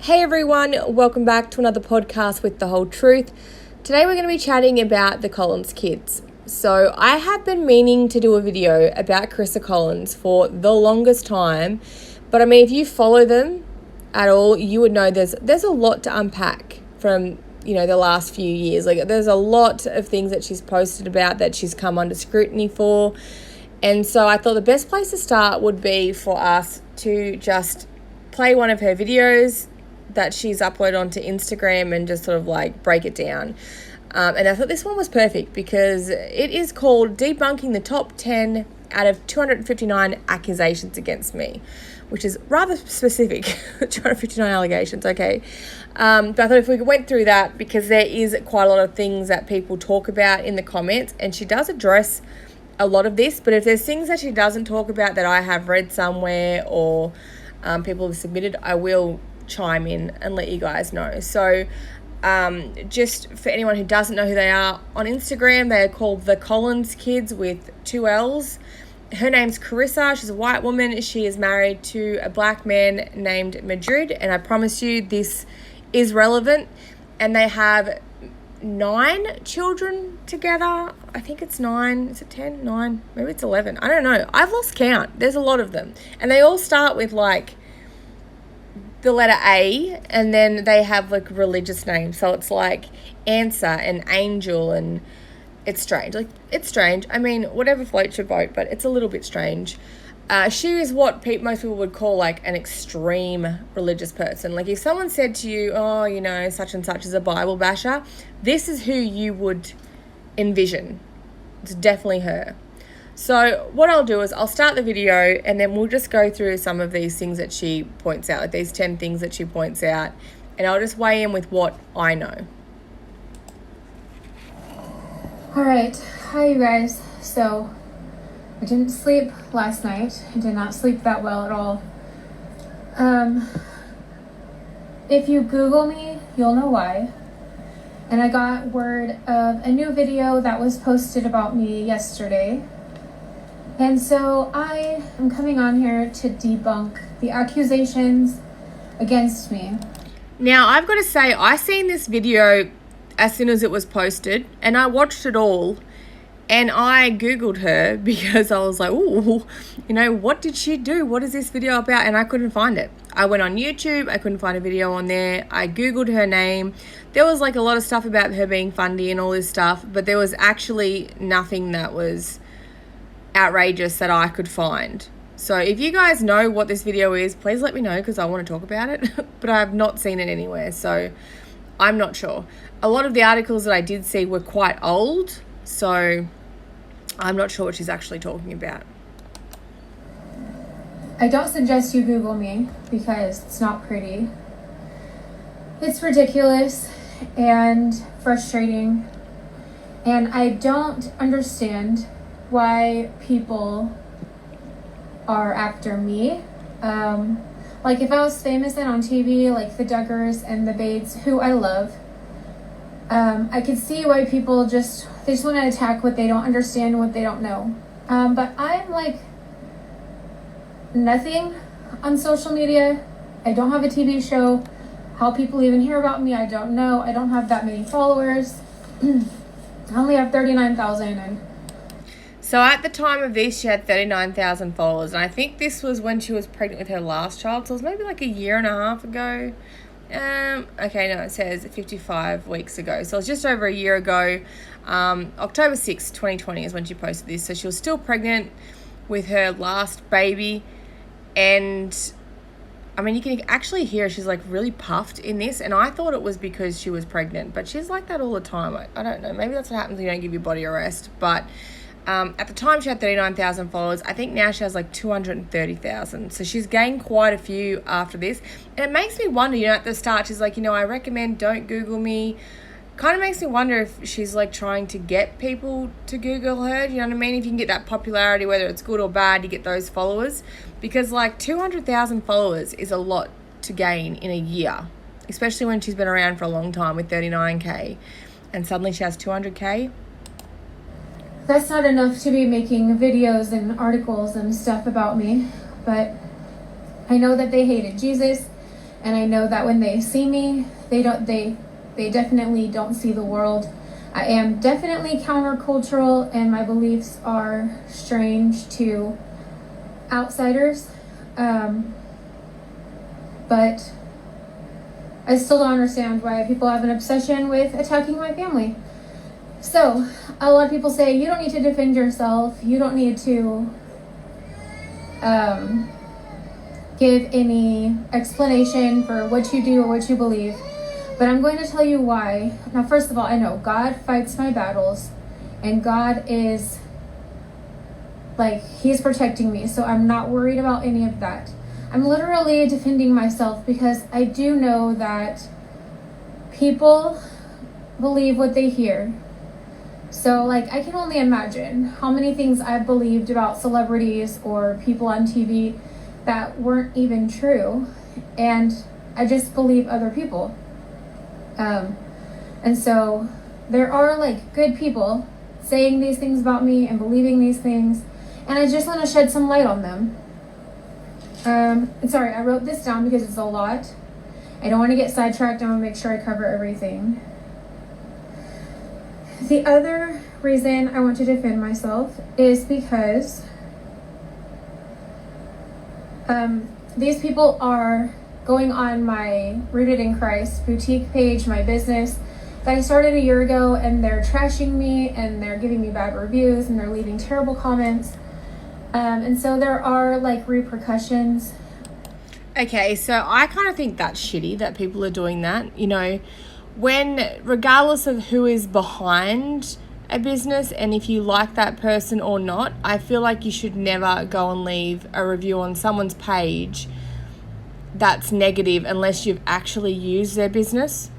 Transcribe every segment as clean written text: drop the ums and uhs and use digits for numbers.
Hey everyone, welcome back to another podcast with The Whole Truth. Today we're going to be chatting about the Collins kids. So I have been meaning to do a video about Karissa Collins for the longest time, but I mean if you follow them at all, you would know there's a lot to unpack from the last few years. Like there's a lot of things that she's posted about that she's come under scrutiny for, and so I thought the best place to start would be for us to just play one of her videos that she's uploaded onto Instagram and just sort of like break it down. And I thought this one was perfect because it is called Debunking the Top 10 out of 259 accusations against me, which is rather specific, 259 allegations, okay. But I thought if we went through that, because there is quite a lot of things that people talk about in the comments, and she does address a lot of this, but if there's things that she doesn't talk about that I have read somewhere or people have submitted, I will chime in and let you guys know. So just for anyone who doesn't know who they are, on Instagram they are called the Collins kids with 2 L's. Her name's Karissa. She's a white woman. She is married to a black man named Madrid, and I promise you this is relevant. And they have 9 children together. I think it's 9. Is it 10? 9? Maybe it's 11. I don't know. I've lost count. There's a lot of them, and they all start with like the letter A, and then they have like religious names. So it's like Answer and Angel, and it's strange. Like, it's strange. I mean, whatever floats your boat, but it's a little bit strange. She is what most people would call like an extreme religious person. Like if someone said to you, oh, such and such is a Bible basher, this is who you would envision. It's definitely her. So what I'll do is I'll start the video and then we'll just go through some of these things that she points out, like these 10 things that she points out, and I'll just weigh in with what I know. All right. Hi, you guys. So I didn't sleep last night. I did not sleep that well at all. If you Google me, you'll know why. And I got word of a new video that was posted about me yesterday. And so I am coming on here to debunk the accusations against me. Now, I've got to say, I seen this video as soon as it was posted, and I watched it all, and I Googled her because I was like, ooh, what did she do? What is this video about? And I couldn't find it. I went on YouTube, I couldn't find a video on there. I Googled her name. There was like a lot of stuff about her being funny and all this stuff, but there was actually nothing that was outrageous that I could find. So if you guys know what this video is, please let me know because I want to talk about it, but I have not seen it anywhere, so I'm not sure. A lot of the articles that I did see were quite old, so I'm not sure what she's actually talking about. I don't suggest you Google me because it's not pretty. It's ridiculous and frustrating, and I don't understand why people are after me. Like if I was famous and on TV, like the Duggars and the Bates, who I love, I could see why people just want to attack what they don't understand and what they don't know. But I'm like nothing on social media. I don't have a TV show. How people even hear about me, I don't know. I don't have that many followers. I only have 39,000, and so at the time of this, she had 39,000 followers, and I think this was when she was pregnant with her last child, so it was maybe like a year and a half ago. Okay, no, it says 55 weeks ago, so it was just over a year ago. October 6th, 2020 is when she posted this, so she was still pregnant with her last baby, and I mean, you can actually hear she's like really puffed in this, and I thought it was because she was pregnant, but she's like that all the time. I don't know, maybe that's what happens when you don't give your body a rest, but at the time she had 39,000 followers. I think now she has like 230,000. So she's gained quite a few after this. And it makes me wonder, at the start she's like, I recommend don't Google me. Kind of makes me wonder if she's like trying to get people to Google her. Do you know what I mean? If you can get that popularity, whether it's good or bad, you get those followers. Because like 200,000 followers is a lot to gain in a year. Especially when she's been around for a long time with 39K. And suddenly she has 200K. That's not enough to be making videos and articles and stuff about me, but I know that they hated Jesus And I know that when they see me, they definitely don't see the world. I am definitely countercultural, and my beliefs are strange to outsiders. But I still don't understand why people have an obsession with attacking my family. So, a lot of people say, you don't need to defend yourself. You don't need to give any explanation for what you do or what you believe. But I'm going to tell you why. Now, first of all, I know God fights my battles, and God is, He's protecting me, so I'm not worried about any of that. I'm literally defending myself because I do know that people believe what they hear. So, I can only imagine how many things I've believed about celebrities or people on TV that weren't even true, and I just believe other people. And so there are good people saying these things about me and believing these things, and I just want to shed some light on them. And sorry, I wrote this down because it's a lot. I don't want to get sidetracked. I want to make sure I cover everything. The other reason I want to defend myself is because these people are going on my Rooted in Christ boutique page, my business that I started a year ago, and they're trashing me, and they're giving me bad reviews, and they're leaving terrible comments. And so there are repercussions. Okay, so I kind of think that's shitty that people are doing that. When, regardless of who is behind a business and if you like that person or not, I feel like you should never go and leave a review on someone's page that's negative unless you've actually used their business.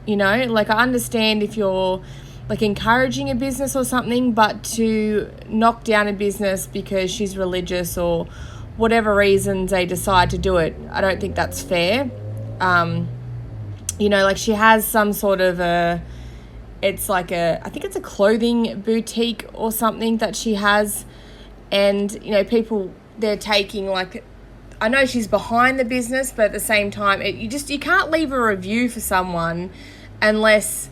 I understand if you're encouraging a business or something, but to knock down a business because she's religious or whatever reasons they decide to do it, I don't think that's fair. She has some sort of I think it's a clothing boutique or something that she has, and people, they're taking I know she's behind the business, but at the same time, you can't leave a review for someone unless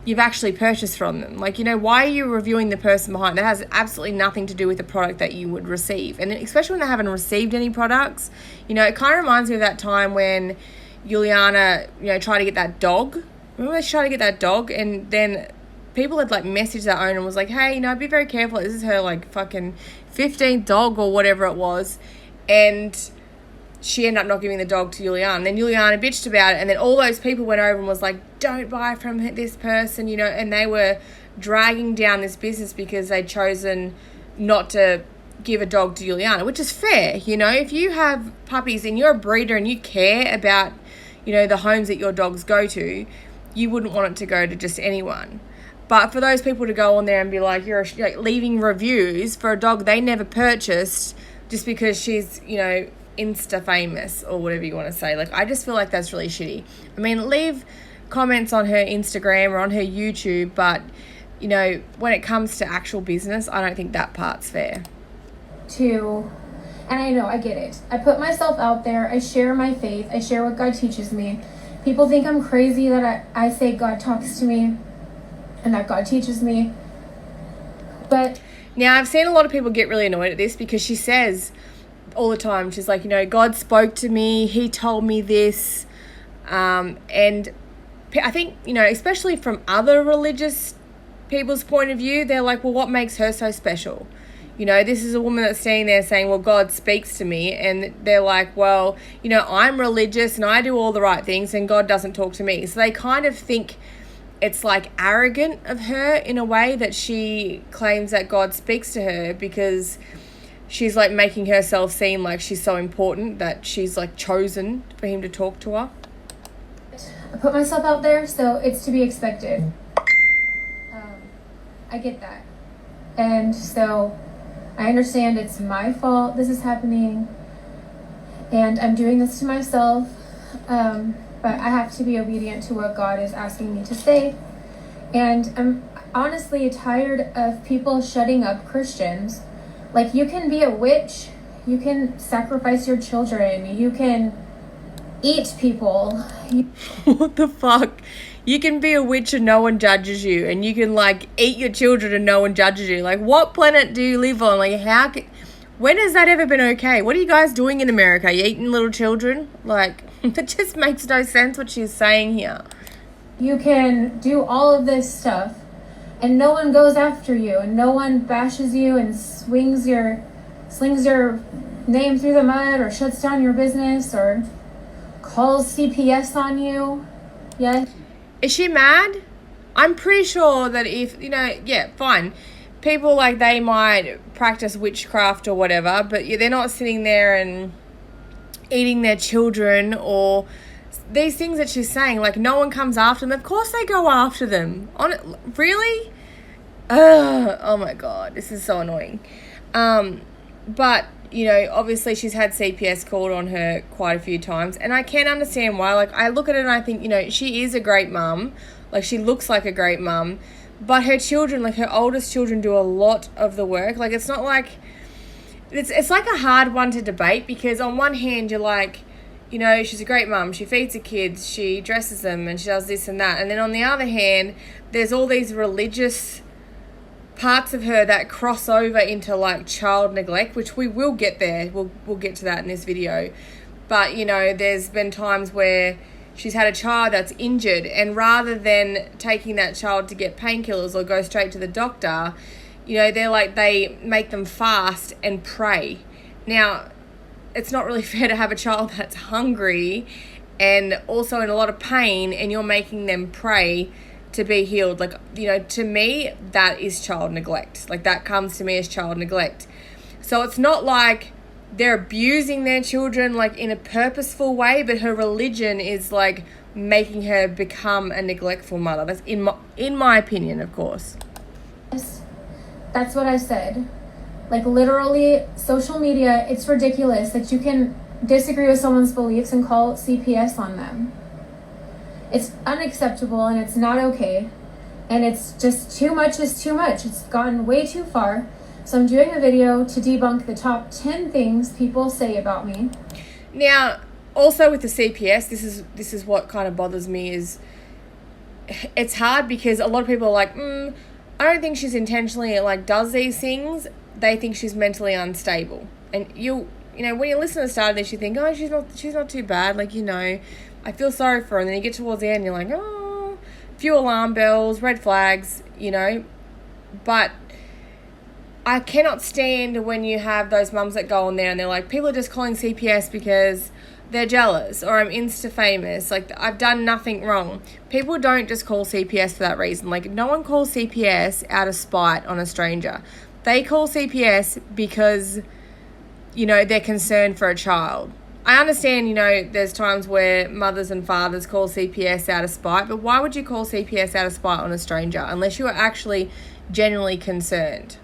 you've actually purchased from them. Why are you reviewing the person behind? That has absolutely nothing to do with the product that you would receive. And especially when they haven't received any products, it kind of reminds me of that time when Juliana, tried to get that dog. Remember she tried to get that dog, and then people had messaged that owner and was like, hey, be very careful. This is her fucking 15th dog or whatever it was. And she ended up not giving the dog to Juliana. And then Juliana bitched about it, and then all those people went over and was like, don't buy from this person, and they were dragging down this business because they'd chosen not to give a dog to Juliana, which is fair. If you have puppies and you're a breeder and you care about, the homes that your dogs go to, you wouldn't want it to go to just anyone. But for those people to go on there and be you're leaving reviews for a dog they never purchased just because she's, Insta famous or whatever you want to say. I just feel like that's really shitty. I mean, leave comments on her Instagram or on her YouTube, but, when it comes to actual business, I don't think that part's fair. And I know, I get it. I put myself out there. I share my faith. I share what God teaches me. People think I'm crazy that I say God talks to me and that God teaches me. But now I've seen a lot of people get really annoyed at this because she says all the time, she's like, God spoke to me, he told me this, and I think, especially from other religious people's point of view, they're like, well, what makes her so special? This is a woman that's standing there saying, well, God speaks to me, and they're like, well, I'm religious and I do all the right things and God doesn't talk to me. So they kind of think it's arrogant of her in a way that she claims that God speaks to her because she's making herself seem like she's so important that she's chosen for him to talk to her. I put myself out there, so it's to be expected. I get that. And so I understand it's my fault this is happening, and I'm doing this to myself, but I have to be obedient to what God is asking me to say. And I'm honestly tired of people shutting up Christians. You can be a witch, you can sacrifice your children, you can eat people. What the fuck? You can be a witch and no one judges you, and you can like eat your children and no one judges you. Like, what planet do you live on? Like, when has that ever been okay? What are you guys doing in America? Are you eating little children? Like, it just makes no sense what she's saying here. You can do all of this stuff, and no one goes after you, and no one bashes you and slings your name through the mud, or shuts down your business, or calls CPS on you. Yeah. Is she mad? I'm pretty sure that if, fine. People, like, they might practice witchcraft or whatever, but they're not sitting there and eating their children or these things that she's saying. Like, no one comes after them. Of course they go after them. Really? Oh, my God. This is so annoying. But, obviously she's had CPS called on her quite a few times, and I can understand why. Like, I look at it and I think, she is a great mum. Like, she looks like a great mum, but her children, like her oldest children, do a lot of the work. Like, it's not like, it's like a hard one to debate, because on one hand you're like, she's a great mum, she feeds her kids, she dresses them, and she does this and that. And then on the other hand, there's all these religious parts of her that cross over into like child neglect, which we will get there. We'll get to that in this video. But, there's been times where she's had a child that's injured, and rather than taking that child to get painkillers or go straight to the doctor, they make them fast and pray. Now, it's not really fair to have a child that's hungry and also in a lot of pain, and you're making them pray to be healed. Like, to me, that is child neglect. Like, that comes to me as child neglect. So it's not like they're abusing their children like in a purposeful way, but her religion is like making her become a neglectful mother. That's in my opinion, of course. That's what I said. Like, literally, social media, it's ridiculous that you can disagree with someone's beliefs and call CPS on them. It's unacceptable, and it's not okay. And it's just too much is too much. It's gone way too far. So I'm doing a video to debunk the top 10 things people say about me. Now, also with the CPS, this is what kind of bothers me, is it's hard because a lot of people are like, I don't think she's intentionally like does these things. They think she's mentally unstable. And when you listen to the start of this, you think, oh, she's not too bad. Like, I feel sorry for her. And then you get towards the end, you're like, oh, few alarm bells, red flags, But I cannot stand when you have those mums that go on there and they're like, people are just calling CPS because they're jealous, or I'm Insta famous. Like, I've done nothing wrong. People don't just call CPS for that reason. Like, no one calls CPS out of spite on a stranger. They call CPS because, they're concerned for a child. I understand, there's times where mothers and fathers call CPS out of spite, but why would you call CPS out of spite on a stranger unless you are actually genuinely concerned?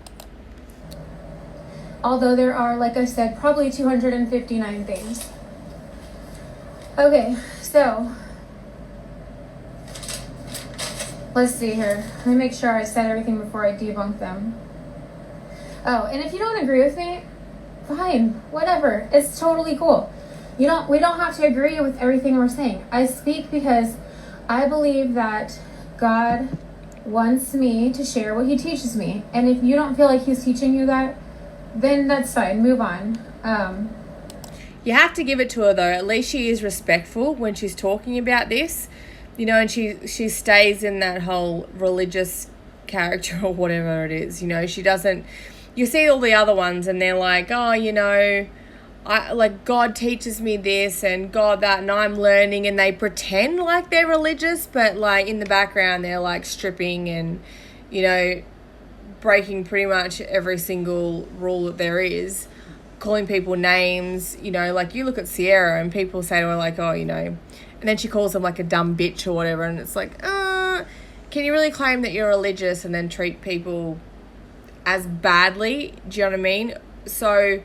Although there are, like I said, probably 259 things. Okay, so let's see here. Let me make sure I said everything before I debunk them. Oh, and if you don't agree with me, fine, whatever. It's totally cool. We don't have to agree with everything we're saying. I speak because I believe that God wants me to share what he teaches me. And if you don't feel like he's teaching you that, then that's fine. Move on. You have to give it to her, though. At least she is respectful when she's talking about this, and she stays in that whole religious character or whatever it is. She doesn't. You see all the other ones and they're like, oh, God teaches me this and God that, and I'm learning, and they pretend like they're religious, but like in the background they're like stripping and, breaking pretty much every single rule that there is, calling people names, like you look at Sierra and people say to her like, oh, and then she calls them like a dumb bitch or whatever, and it's like, can you really claim that you're religious and then treat people as badly? Do you know what I mean? So,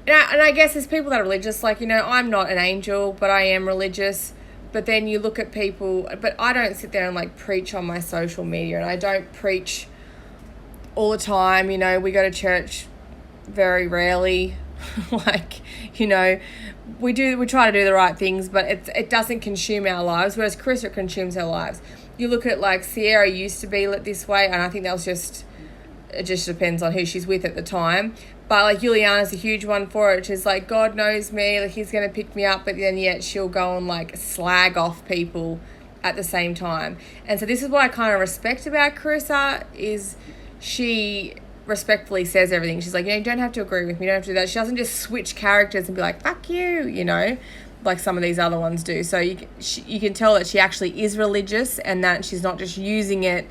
and I guess there's people that are religious, like, I'm not an angel, but I am religious. But then you look at people, but I don't sit there and like preach on my social media, and I don't preach all the time. We go to church very rarely. Like, we try to do the right things, but it doesn't consume our lives, whereas Karissa consumes her lives. You look at, like, Sierra used to be this way, and I think that was it just depends on who she's with at the time. But, like, Juliana's a huge one for it. She's like, God knows me, like, he's going to pick me up, but then yet she'll go and, like, slag off people at the same time. And so this is what I kind of respect about Karissa, is she respectfully says everything. She's like, you don't have to agree with me, you don't have to do that. She doesn't just switch characters and be like, fuck you, like some of these other ones do. So you can tell that she actually is religious, and that she's not just using it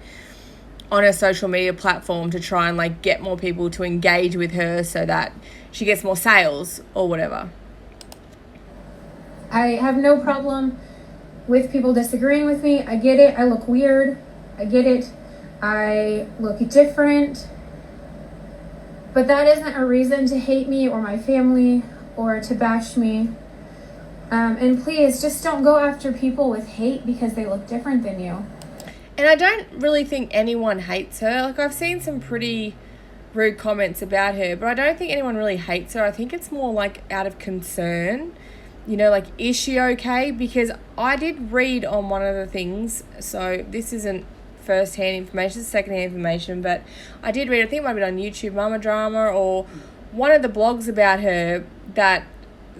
on her social media platform to try and, like, get more people to engage with her so that she gets more sales or whatever. I have no problem with people disagreeing with me. I get it. I look weird. I get it. I look different. But that isn't a reason to hate me or my family or to bash me. And please, just don't go after people with hate because they look different than you. And I don't really think anyone hates her. Like, I've seen some pretty rude comments about her, but I don't think anyone really hates her. I think it's more, like, out of concern. Like, is she okay? Because I did read on one of the things, so this isn't first-hand information, it's second-hand information, but I did read, I think it might have been on YouTube, Mama Drama, or one of the blogs about her, that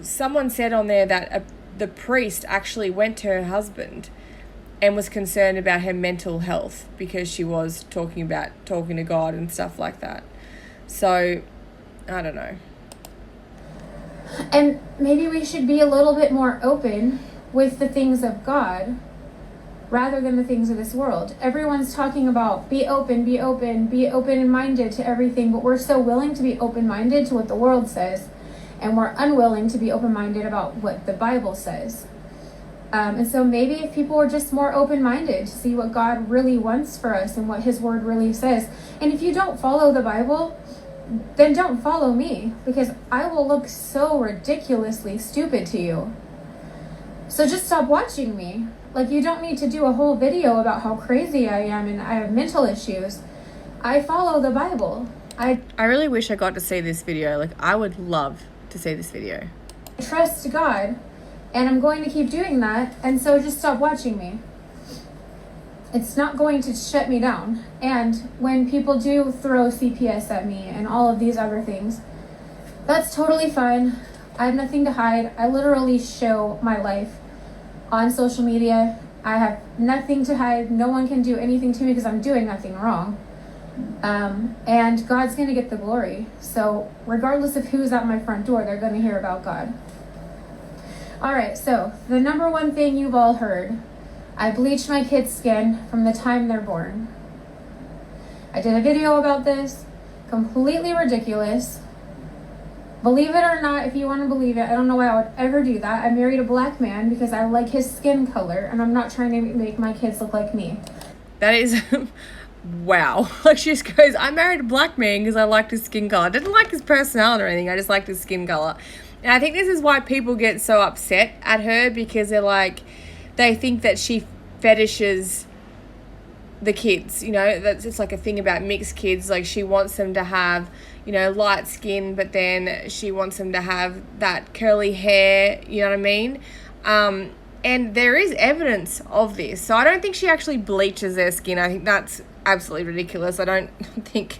someone said on there that the priest actually went to her husband and was concerned about her mental health because she was talking to God and stuff like that. So, I don't know. And maybe we should be a little bit more open with the things of God rather than the things of this world. Everyone's talking about be open-minded to everything, but we're so willing to be open-minded to what the world says, and we're unwilling to be open-minded about what the Bible says. And so maybe if people were just more open-minded to see what God really wants for us and what his word really says. And if you don't follow the Bible, then don't follow me, because I will look so ridiculously stupid to you. So just stop watching me. Like, you don't need to do a whole video about how crazy I am and I have mental issues. I follow the Bible. I really wish I got to see this video. Like, I would love to see this video. trust God, and I'm going to keep doing that, and so just stop watching me. It's not going to shut me down. And when people do throw CPS at me and all of these other things, that's totally fine. I have nothing to hide. I literally show my life on social media. I have nothing to hide. No one can do anything to me because I'm doing nothing wrong. And God's going to get the glory. So regardless of who's at my front door, they're going to hear about God. All right, so the number one thing you've all heard, I bleached my kids' skin from the time they're born. I did a video about this, completely ridiculous. Believe it or not, if you want to believe it, I don't know why I would ever do that. I married a black man because I like his skin color, and I'm not trying to make my kids look like me. That is, wow. Like, she just goes, I married a black man because I liked his skin color. I didn't like his personality or anything, I just liked his skin color. And I think this is why people get so upset at her, because they're like, they think that she fetishes the kids, you know, that's it's like a thing about mixed kids. Like, she wants them to have, you know, light skin, but then she wants them to have that curly hair, you know what I mean? And there is evidence of this. So I don't think she actually bleaches their skin. I think that's absolutely ridiculous. I don't think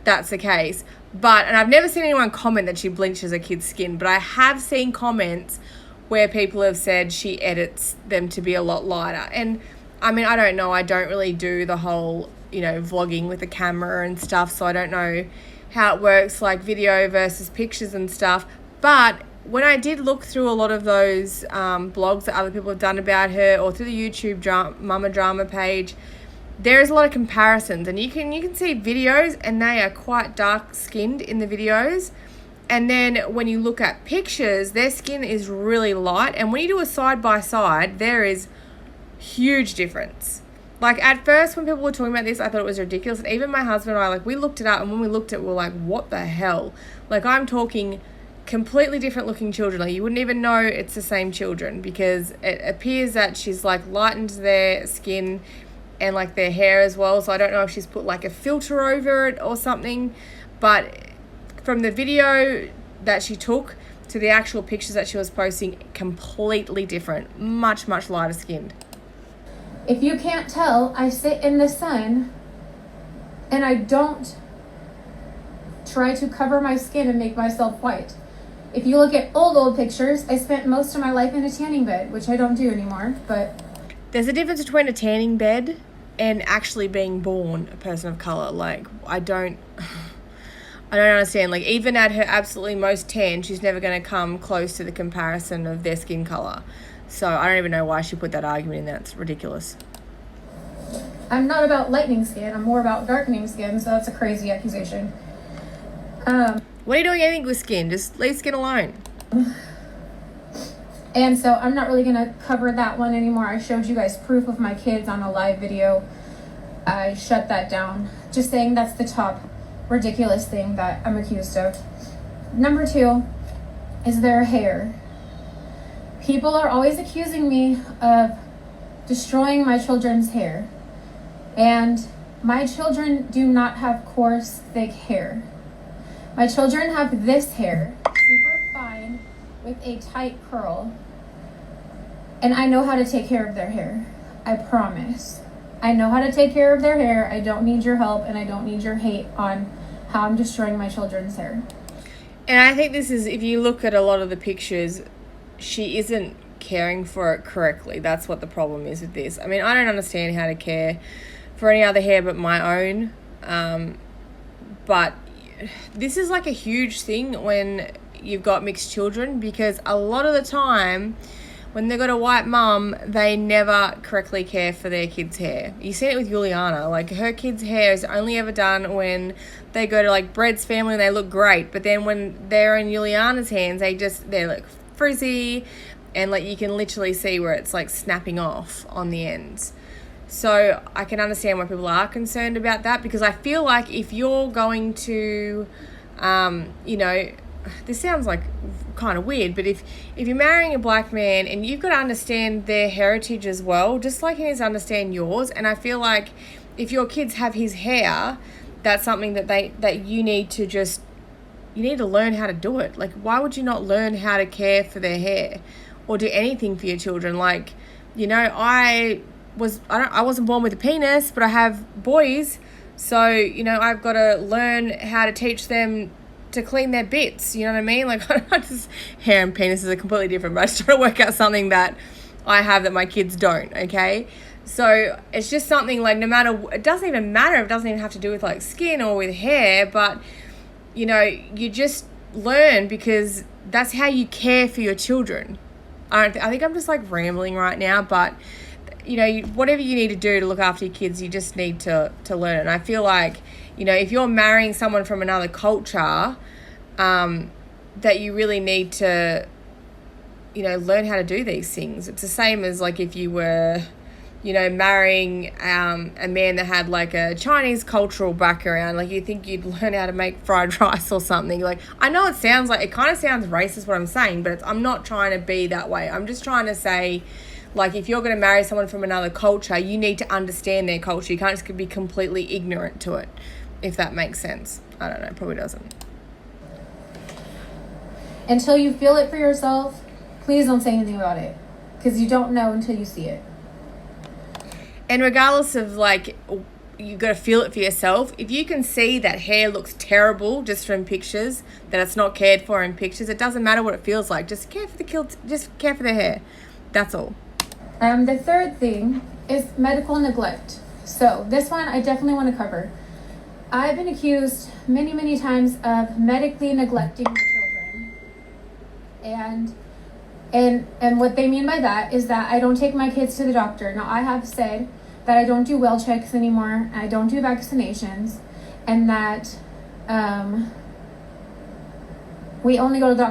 that's the case. But, and I've never seen anyone comment that she bleaches a kid's skin, but I have seen comments where people have said she edits them to be a lot lighter. And I mean, I don't know. I don't really do the whole, you know, vlogging with the camera and stuff, so I don't know how it works, like video versus pictures and stuff. But when I did look through a lot of those blogs that other people have done about her, or through the YouTube Mama Drama page, there is a lot of comparisons, and you can see videos, and they are quite dark skinned in the videos. And then when you look at pictures, their skin is really light. And when you do a side by side, there is huge difference. Like, at first when people were talking about this, I thought it was ridiculous. And even my husband and I, like, we looked it up, and when we looked at it, we were like, what the hell? Like, I'm talking completely different looking children. Like, you wouldn't even know it's the same children, because it appears that she's, like, lightened their skin and, like, their hair as well. So I don't know if she's put, like, a filter over it or something. But from the video that she took, to the actual pictures that she was posting, completely different. Much, much lighter skinned. If you can't tell, I sit in the sun and I don't try to cover my skin and make myself white. If you look at old pictures, I spent most of my life in a tanning bed, which I don't do anymore, but... There's a difference between a tanning bed and actually being born a person of colour. Like, I don't understand. Like, even at her absolutely most tan, she's never going to come close to the comparison of their skin colour. So I don't even know why she put that argument in there. It's ridiculous. I'm not about lightening skin. I'm more about darkening skin, so that's a crazy accusation. What are you doing anything with skin? Just leave skin alone. And so I'm not really going to cover that one anymore. I showed you guys proof of my kids on a live video. I shut that down. Just saying that's the top ridiculous thing that I'm accused of. Number 2 is their hair. People are always accusing me of destroying my children's hair. And my children do not have coarse, thick hair. My children have this hair, super fine, with a tight curl. And I know how to take care of their hair. I promise. I know how to take care of their hair. I don't need your help, and I don't need your hate on how I'm destroying my children's hair. And I think this is, if you look at a lot of the pictures, she isn't caring for it correctly. That's what the problem is with this. I mean, I don't understand how to care for any other hair but my own. But this is like a huge thing when you've got mixed children, because a lot of the time when they've got a white mum, they never correctly care for their kids' hair. You see it with Juliana. Like, her kids' hair is only ever done when they go to like Brett's family and they look great. But then when they're in Juliana's hands, they look frizzy, and like you can literally see where it's like snapping off on the ends. So I can understand why people are concerned about that, because I feel like if you're going to, this sounds like kind of weird, but if you're marrying a black man, and you've got to understand their heritage as well, just like he needs to understand yours. And I feel like if your kids have his hair, that's something that you need to learn how to do it. Like, why would you not learn how to care for their hair or do anything for your children? Like, I wasn't born with a penis, but I have boys, so I've got to learn how to teach them to clean their bits. You know what I mean? Like, hair and penises are completely different, but I just try to work out something that I have that my kids don't. Okay, so it's just something like, no matter, it doesn't even matter. It doesn't even have to do with like skin or with hair, but you just learn, because that's how you care for your children. I think I'm just like rambling right now, but whatever you need to do to look after your kids, you just need to learn. And I feel like, if you're marrying someone from another culture, that you really need to, learn how to do these things. It's the same as like if you were, marrying a man that had like a Chinese cultural background. Like, you think you'd learn how to make fried rice or something. Like, I know it kind of sounds racist what I'm saying, but I'm not trying to be that way. I'm just trying to say, like, if you're going to marry someone from another culture, you need to understand their culture. You can't just be completely ignorant to it, if that makes sense. I don't know, probably doesn't. Until you feel it for yourself, please don't say anything about it, because you don't know until you see it. And regardless of, like, you got to feel it for yourself. If you can see that hair looks terrible just from pictures, that it's not cared for in pictures, it doesn't matter what it feels like. Just care for the hair. That's all. The third thing is medical neglect. So this one I definitely want to cover. I've been accused many, many times of medically neglecting my children. And what they mean by that is that I don't take my kids to the doctor. Now, I have said that I don't do well checks anymore, I don't do vaccinations, and that we only go to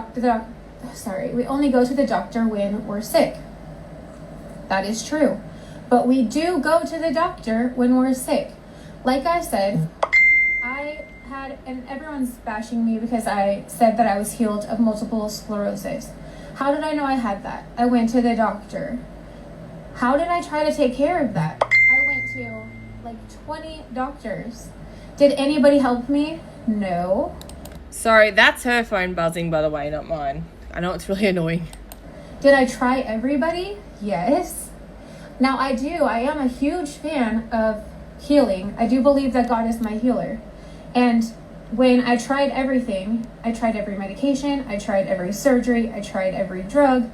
the doctor when we're sick. That is true. But we do go to the doctor when we're sick. Like I said, and everyone's bashing me because I said that I was healed of multiple sclerosis. How did I know I had that? I went to the doctor. How did I try to take care of that? I went to like 20 doctors. Did anybody help me? No. Sorry, that's her phone buzzing, by the way, not mine. I know it's really annoying. Did I try everybody? Yes. Now I am a huge fan of healing. I do believe that God is my healer. And when I tried everything, I tried every medication, I tried every surgery, I tried every drug,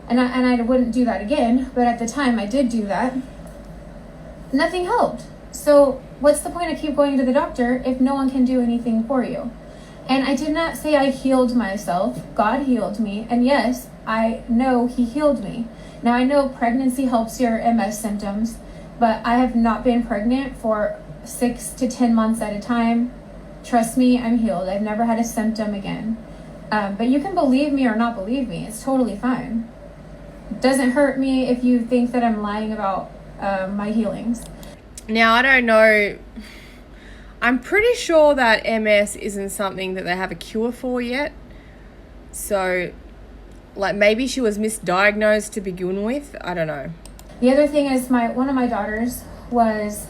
and I wouldn't do that again, but at the time I did do that. Nothing helped. So what's the point of keep going to the doctor if no one can do anything for you? And I did not say I healed myself. God healed me. And yes, I know he healed me. Now I know pregnancy helps your MS symptoms, but I have not been pregnant for 6 to 10 months at a time. Trust me, I'm healed. I've never had a symptom again. But you can believe me or not believe me. It's totally fine. It doesn't hurt me if you think that I'm lying about my healings. Now, I don't know. I'm pretty sure that MS isn't something that they have a cure for yet. So, like, maybe she was misdiagnosed to begin with. I don't know. The other thing is one of my daughters was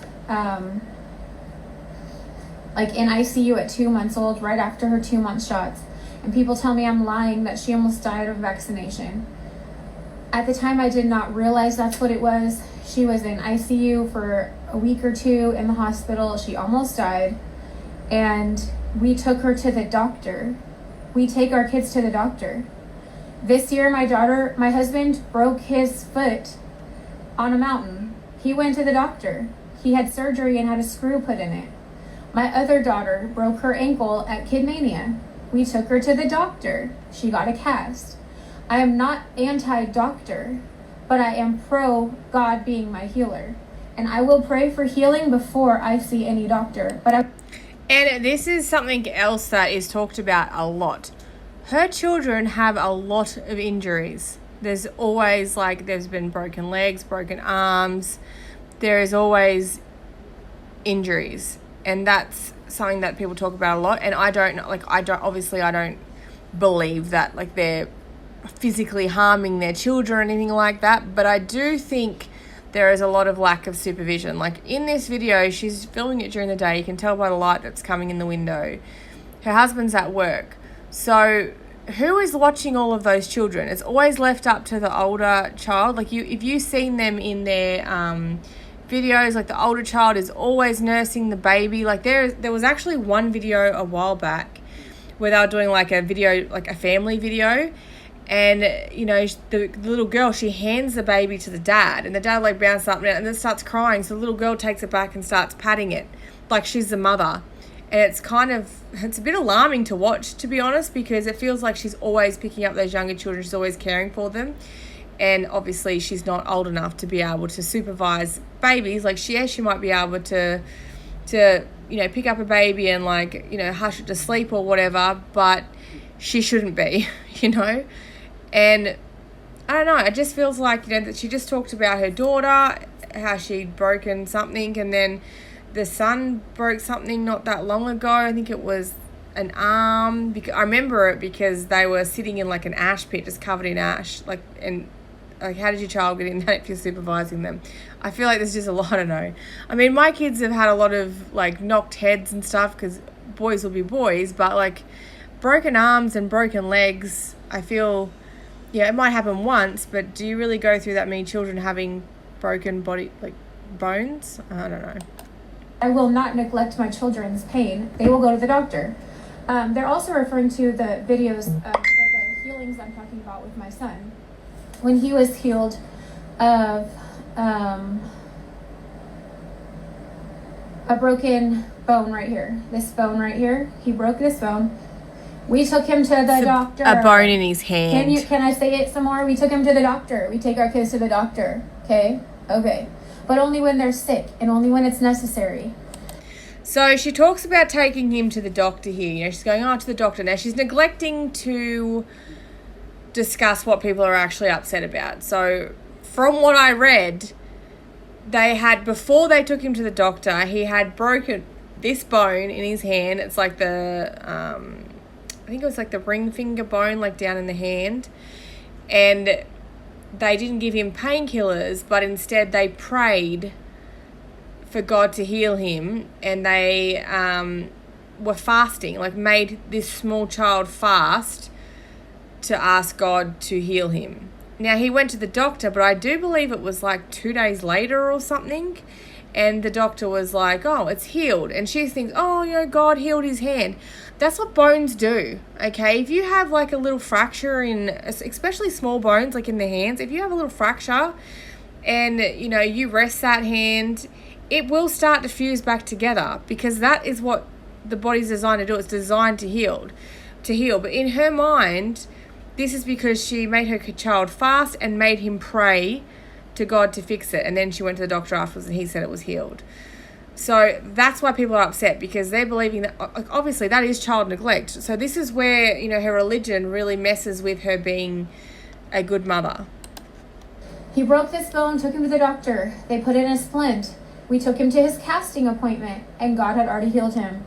like in ICU at 2 months old, right after her 2-month shots. And people tell me I'm lying, that she almost died of vaccination. At the time, I did not realize that's what it was. She was in ICU for a week or two in the hospital. She almost died. And we took her to the doctor. We take our kids to the doctor. This year, my husband broke his foot on a mountain. He went to the doctor. He had surgery and had a screw put in it. My other daughter broke her ankle at Kidmania. We took her to the doctor. She got a cast. I am not anti-doctor, but I am pro God being my healer. And I will pray for healing before I see any doctor. And this is something else that is talked about a lot. Her children have a lot of injuries. There's always, like, there's been broken legs, broken arms. There is always injuries. And that's something that people talk about a lot. And I don't believe that, like, they're physically harming their children or anything like that. But I do think there is a lot of lack of supervision. Like, in this video, she's filming it during the day. You can tell by the light that's coming in the window. Her husband's at work. So who is watching all of those children? It's always left up to the older child. Like, if you've seen them in their videos, like, the older child is always nursing the baby. Like, there was actually one video a while back where they were doing like a video, like a family video, and the little girl, she hands the baby to the dad, and the dad, like, bounces up and then starts crying. So the little girl takes it back and starts patting it like she's the mother. And it's a bit alarming to watch, to be honest, because it feels like she's always picking up those younger children. She's always caring for them. And obviously she's not old enough to be able to supervise babies. Like, she might be able to pick up a baby and, like, hush it to sleep or whatever, but she shouldn't be, And I don't know, it just feels like, that she just talked about her daughter, how she'd broken something, and then the son broke something not that long ago. I think it was an arm. I remember it because they were sitting in, like, an ash pit just covered in ash. Like, how did your child get in that if you're supervising them? I feel like there's just a lot, I don't know. I mean, my kids have had a lot of, like, knocked heads and stuff because boys will be boys, but, like, broken arms and broken legs, I feel, it might happen once, but do you really go through that many children having broken body, like, bones? I don't know. I will not neglect my children's pain. They will go to the doctor. They're also referring to the videos or the healings I'm talking about with my son. When he was healed of a broken bone right here. This bone right here. He broke this bone. We took him to the doctor. A bone in his hand. Can I say it some more? We took him to the doctor. We take our kids to the doctor. Okay? Okay. But only when they're sick and only when it's necessary. So she talks about taking him to the doctor here. She's going to the doctor. Now, she's neglecting to discuss what people are actually upset about. So from what I read, before they took him to the doctor, he had broken this bone in his hand. It's like I think it was like the ring finger bone, like down in the hand. And they didn't give him painkillers, but instead they prayed for God to heal him, and they were fasting, like made this small child fast to ask God to heal him. Now, he went to the doctor, but I do believe it was like 2 days later or something. And the doctor was like, oh, it's healed. And she thinks, oh, God healed his hand. That's what bones do, okay? If you have like a little fracture in, especially small bones, like in the hands, if you have a little fracture and, you rest that hand, it will start to fuse back together, because that is what the body's designed to do. It's designed to heal. But in her mind, this is because she made her child fast and made him pray to God to fix it. And then she went to the doctor afterwards and he said it was healed. So that's why people are upset, because they're believing that, obviously, that is child neglect. So this is where, her religion really messes with her being a good mother. He broke this bone, took him to the doctor. They put in a splint. We took him to his casting appointment, and God had already healed him.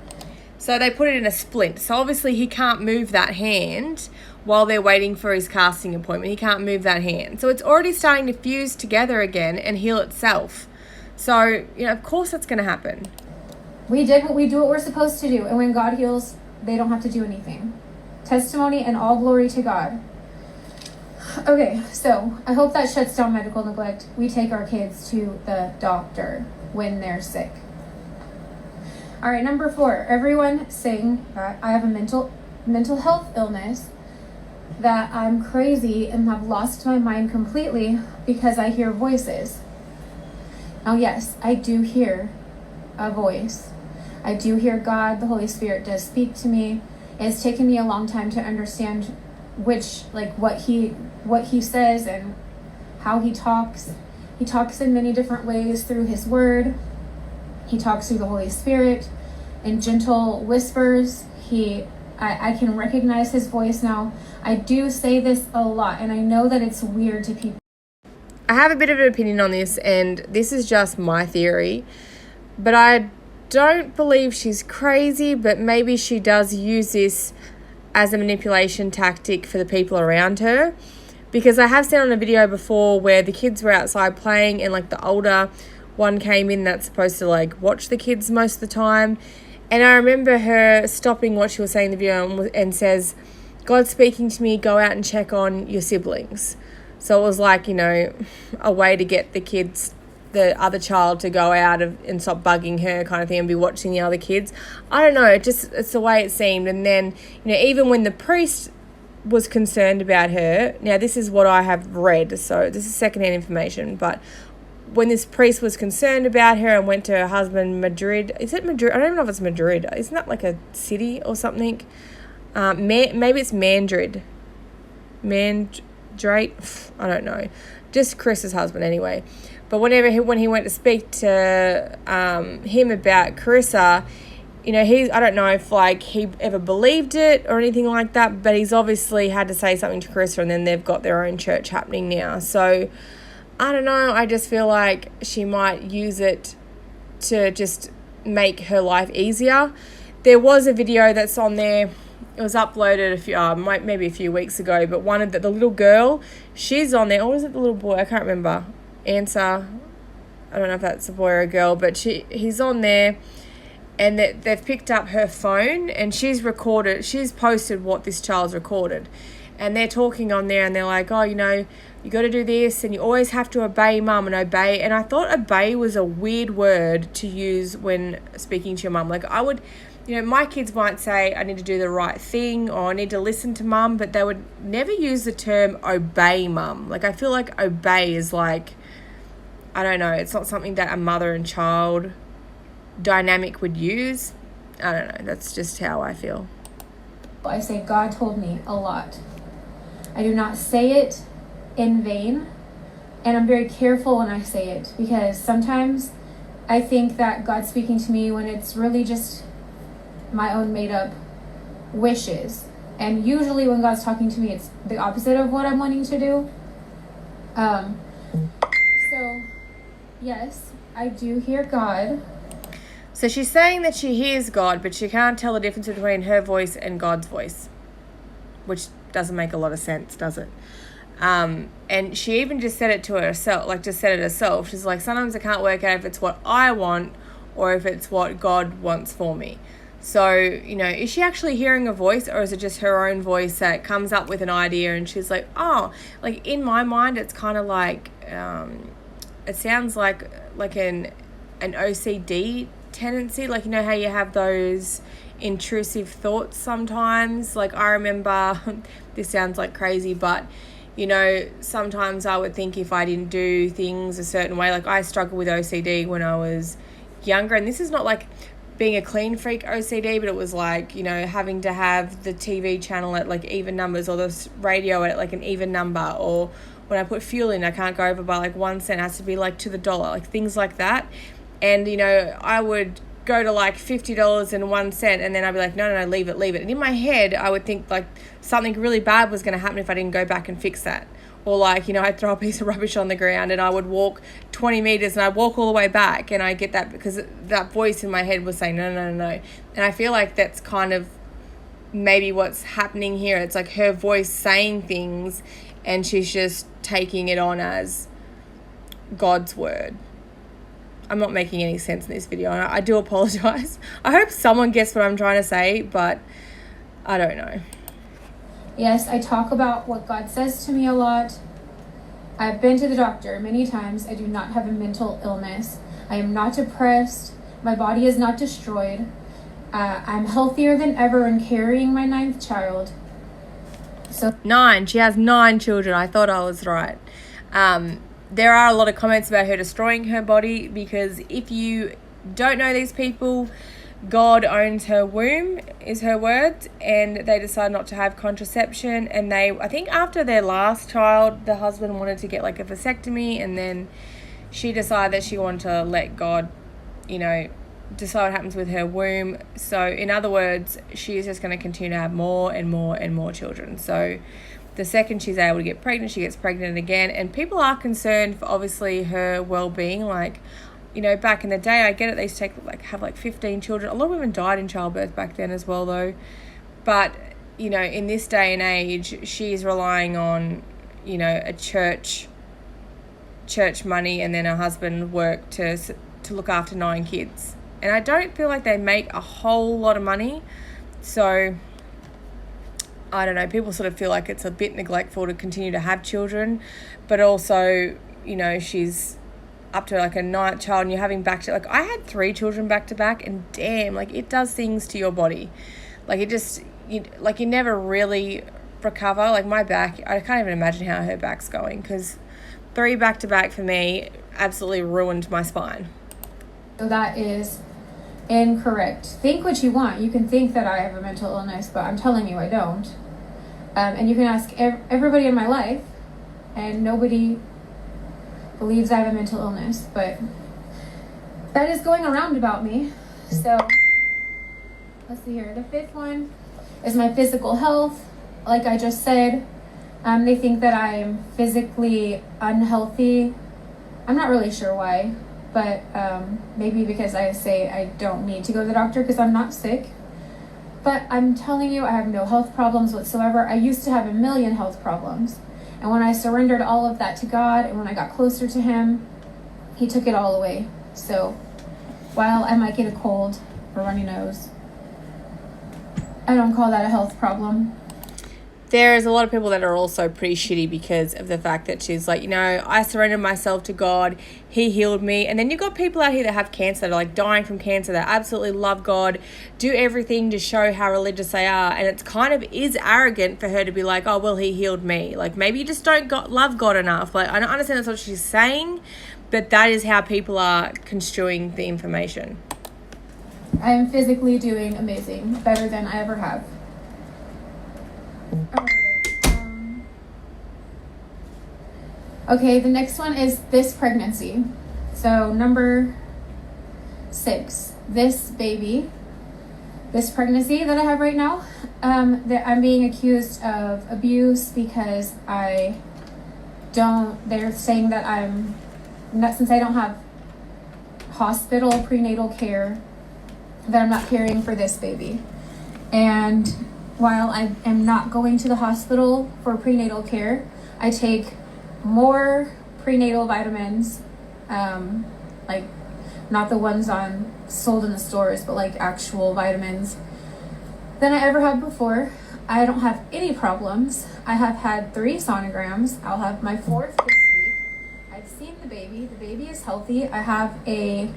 So they put it in a splint. So obviously he can't move that hand while they're waiting for his casting appointment. He can't move that hand. So it's already starting to fuse together again and heal itself. So, of course that's going to happen. We do what we're supposed to do. And when God heals, they don't have to do anything. Testimony and all glory to God. Okay, so I hope that shuts down medical neglect. We take our kids to the doctor when they're sick. All right, number 4, everyone saying that I have a mental health illness, that I'm crazy and have lost my mind completely because I hear voices. Now, yes, I do hear a voice. I do hear God. The Holy Spirit does speak to me. It's taken me a long time to understand what he says and how he talks. He talks in many different ways through his word. He talks through the Holy Spirit in gentle whispers. I can recognize his voice now. I do say this a lot, and I know that it's weird to people. I have a bit of an opinion on this, and this is just my theory, but I don't believe she's crazy, but maybe she does use this as a manipulation tactic for the people around her, because I have seen on a video before where the kids were outside playing, and like the older one came in that's supposed to like watch the kids most of the time, and I remember her stopping what she was saying in the video and says, God's speaking to me, go out and check on your siblings. So it was like, a way to get the other child to go out and stop bugging her kind of thing and be watching the other kids. I don't know, it's the way it seemed. And then, even when the priest was concerned about her, now this is what I have read, so this is secondhand information, but when this priest was concerned about her and went to her husband, Madrid, is it Madrid? I don't even know if it's Madrid. Isn't that like a city or something? Maybe it's Mandrate. I don't know. Just Chris's husband anyway. But when he went to speak to him about Karissa, I don't know if he ever believed it or anything like that, but he's obviously had to say something to Karissa, and then they've got their own church happening now. So I don't know. I just feel like she might use it to just make her life easier. There was a video that's on there. It was uploaded maybe a few weeks ago, but one of the little girl, she's on there. Or was it the little boy? I can't remember. Answer. I don't know if that's a boy or a girl, but he's on there, and they've picked up her phone, and she's posted what this child's recorded, and they're talking on there, and they're like, oh, you got to do this, and you always have to obey mum and obey. And I thought obey was a weird word to use when speaking to your mum. Like I would, my kids might say I need to do the right thing or I need to listen to mum, but they would never use the term obey mum. Like I feel like obey is like, I don't know, it's not something that a mother and child dynamic would use. I don't know, that's just how I feel. I say God told me a lot. I do not say it in vain, and I'm very careful when I say it, because sometimes I think that God's speaking to me when it's really just my own made up wishes, and usually when God's talking to me, it's the opposite of what I'm wanting to do. So yes, I do hear God. So she's saying that she hears God, but she can't tell the difference between her voice and God's voice, which doesn't make a lot of sense, does it? And she even just said it to herself, She's like, sometimes I can't work out if it's what I want or if it's what God wants for me. So, is she actually hearing a voice, or is it just her own voice that comes up with an idea and she's like, oh, like in my mind, it's kind of like, it sounds like an OCD tendency. Like, how you have those intrusive thoughts sometimes. Like, I remember, this sounds like crazy, but sometimes I would think if I didn't do things a certain way, like I struggled with OCD when I was younger, and this is not like being a clean freak OCD, but it was like, having to have the TV channel at like even numbers, or the radio at like an even number, or when I put fuel in, I can't go over by like 1 cent, it has to be like to the dollar, like things like that. And, I would go to like $50.01, and then I'd be like, no, leave it. And in my head, I would think like something really bad was going to happen if I didn't go back and fix that. Or like, I'd throw a piece of rubbish on the ground and I would walk 20 meters and I'd walk all the way back, and I get that because that voice in my head was saying, no. And I feel like that's kind of maybe what's happening here. It's like her voice saying things and she's just taking it on as God's word. I'm not making any sense in this video, and I do apologize. I hope someone gets what I'm trying to say, but I don't know. Yes, I talk about what God says to me a lot. I've been to the doctor many times. I do not have a mental illness. I am not depressed. My body is not destroyed. I'm healthier than ever and carrying my 9th child. So 9. She has 9 children. I thought I was right. There are a lot of comments about her destroying her body, because if you don't know these people, God owns her womb, is her words, and they decided not to have contraception. And I think after their last child, the husband wanted to get like a vasectomy, and then she decided that she wanted to let God, decide what happens with her womb. So in other words, she is just going to continue to have more and more and more children. So the second she's able to get pregnant, she gets pregnant again. And people are concerned for obviously her well-being. Like, back in the day, I get it, they used to have 15 children. A lot of women died in childbirth back then as well, though. But, in this day and age, she's relying on, a church money, and then her husband work to look after 9 kids. And I don't feel like they make a whole lot of money. So, I don't know, people sort of feel like it's a bit neglectful to continue to have children. But also, she's up to like a 9th child, and you're having I had 3 children back to back, and damn, like it does things to your body. Like it just, you never really recover. Like my back, I can't even imagine how her back's going, because 3 back to back for me absolutely ruined my spine. So that is incorrect. Think what you want. You can think that I have a mental illness, but I'm telling you I don't. And you can ask everybody in my life, and nobody believes I have a mental illness, but that is going around about me. So let's see here. The 5th one is my physical health. Like I just said, they think that I'm physically unhealthy. I'm not really sure why, but maybe because I say I don't need to go to the doctor because I'm not sick. But I'm telling you, I have no health problems whatsoever. I used to have a million health problems. And when I surrendered all of that to God, and when I got closer to Him, He took it all away. So while I might get a cold or runny nose, I don't call that a health problem. There's a lot of people that are also pretty shitty because of the fact that she's like, I surrendered myself to God, He healed me. And then you've got people out here that have cancer, that are like dying from cancer, that absolutely love God, do everything to show how religious they are. And it's kind of is arrogant for her to be like, oh, well, He healed me. Like, maybe you just don't love God enough. Like, I don't understand that's what she's saying, but that is how people are construing the information. I am physically doing amazing, better than I ever have. Okay, the next one is this pregnancy. So number 6, this pregnancy that I have right now, that I'm being accused of abuse because they're saying that since I don't have hospital prenatal care, that I'm not caring for this baby. And while I am not going to the hospital for prenatal care, I take more prenatal vitamins, like not the ones sold in the stores, but like actual vitamins, than I ever have before. I don't have any problems. I have had 3 sonograms. I'll have my 4th this week. I've seen the baby. The baby is healthy. I have a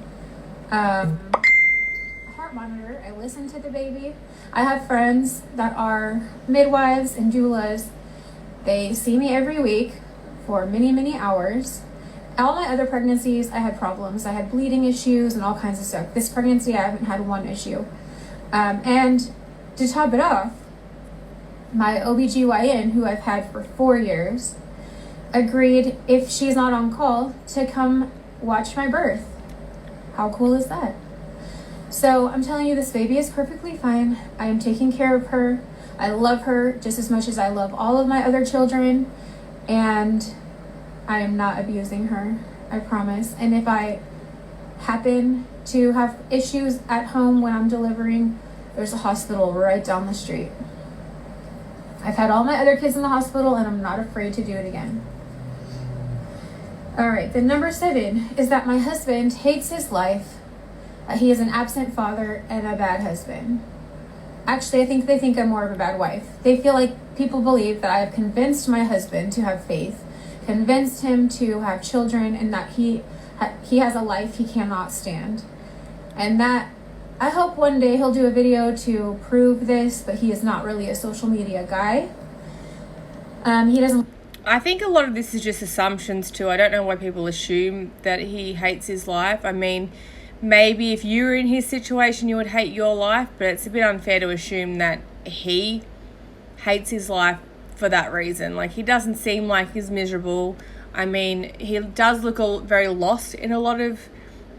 heart monitor. I listen to the baby. I have friends that are midwives and doulas. They see me every week for many, many hours. All my other pregnancies, I had problems. I had bleeding issues and all kinds of stuff. This pregnancy, I haven't had one issue. And to top it off, my OBGYN, who I've had for 4 years, agreed, if she's not on call, to come watch my birth. How cool is that? So I'm telling you, this baby is perfectly fine. I am taking care of her. I love her just as much as I love all of my other children. And I am not abusing her, I promise. And if I happen to have issues at home when I'm delivering, there's a hospital right down the street. I've had all my other kids in the hospital, and I'm not afraid to do it again. All right, then number 7 is that my husband hates his life. He is an absent father and a bad husband. Actually, I think they think I'm more of a bad wife. They feel like people believe that I have convinced my husband to have faith, convinced him to have children, and that he has a life he cannot stand. And that, I hope one day he'll do a video to prove this, but he is not really a social media guy. He doesn't... I think a lot of this is just assumptions too. I don't know why people assume that he hates his life. I mean, maybe if you were in his situation, you would hate your life, but it's a bit unfair to assume that he hates his life for that reason. Like, he doesn't seem like he's miserable. I mean, he does look very lost in a lot of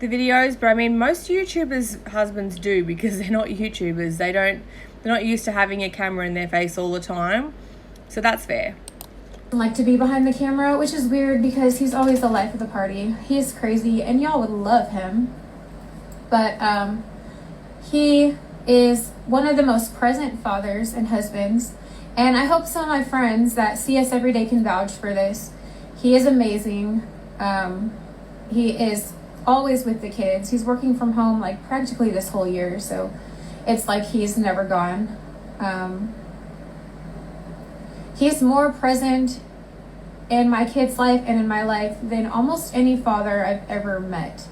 the videos, but I mean, most YouTubers' husbands do, because they're not YouTubers. They're not used to having a camera in their face all the time. So that's fair. Like to be behind the camera, which is weird because he's always the life of the party. He's crazy and y'all would love him. But he is one of the most present fathers and husbands. And I hope some of my friends that see us every day can vouch for this. He is amazing. He is always with the kids. He's working from home like practically this whole year, so it's like he's never gone. He's more present in my kid's life and in my life than almost any father I've ever met.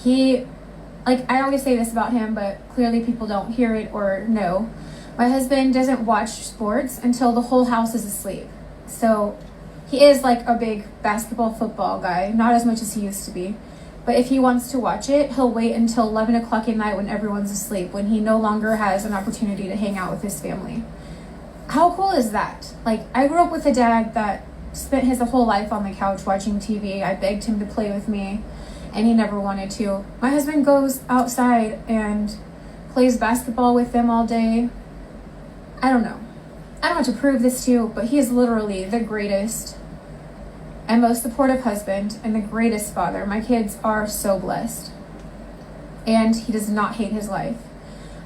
I always say this about him, but clearly people don't hear it or know. My husband doesn't watch sports until the whole house is asleep. So he is like a big basketball, football guy, not as much as he used to be. But if he wants to watch it, he'll wait until 11 o'clock at night when everyone's asleep, when he no longer has an opportunity to hang out with his family. How cool is that? Like, I grew up with a dad that spent his whole life on the couch watching TV. I begged him to play with me, and he never wanted to. My husband goes outside and plays basketball with them all day. I don't know. I don't have to prove this to you, but he is literally the greatest and most supportive husband and the greatest father. My kids are so blessed. And he does not hate his life.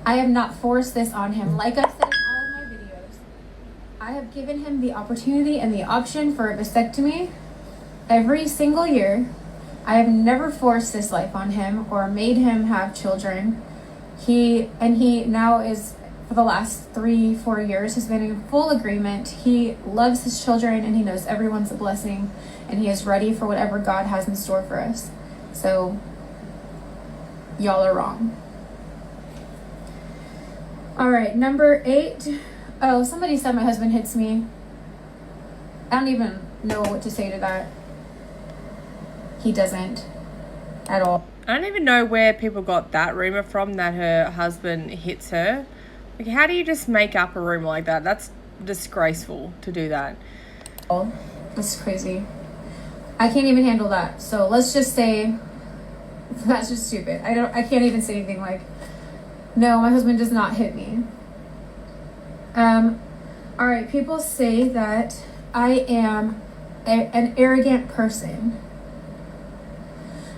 I have not forced this on him. Like I said in all of my videos, I have given him the opportunity and the option for a vasectomy every single year. I have never forced this life on him or made him have children. He now is, for the last 3-4 years, has been in full agreement. He loves his children and he knows everyone's a blessing, and he is ready for whatever God has in store for us. So y'all are wrong. All right, number 8. Oh, somebody said my husband hits me. I don't even know what to say to that. He doesn't at all. I don't even know where people got that rumor from, that her husband hits her. Like, how do you just make up a rumor like that? That's disgraceful to do that. Oh, that's crazy. I can't even handle that. So let's just say that's just stupid. I can't even say anything like, no, my husband does not hit me. All right, people say that I am an arrogant person.